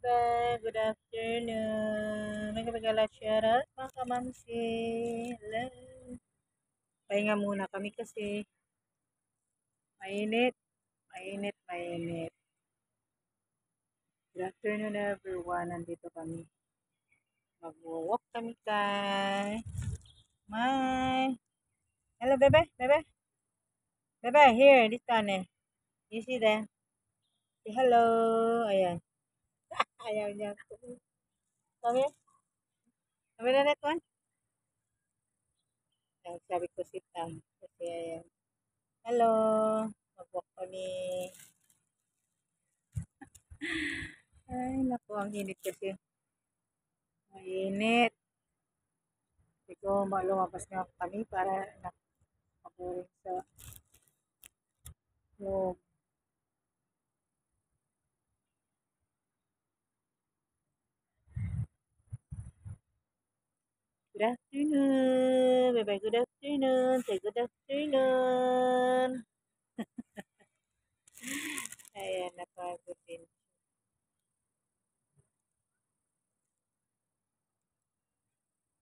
bebe. Good afternoon. May kapag-shoutout mga kamamsi. Hello. Pahinga muna kami kasi mainit. Mainit. Good afternoon everyone. Nandito kami. Mag-walk kami kay May. Hello, bebe. Bebe, here. This one eh. You see there? Say hello. Ayan. Ayaw niya. Sabi? Sabi na that one? Sabi ko sit down. Kasi ayan. Hello. Mag-walk kami. Ay, naku. Ang init kasi. Mainit. Ito, lumabas nga kami para nakapurin sa loob. Good afternoon. Bye-bye. Good afternoon. Say good afternoon.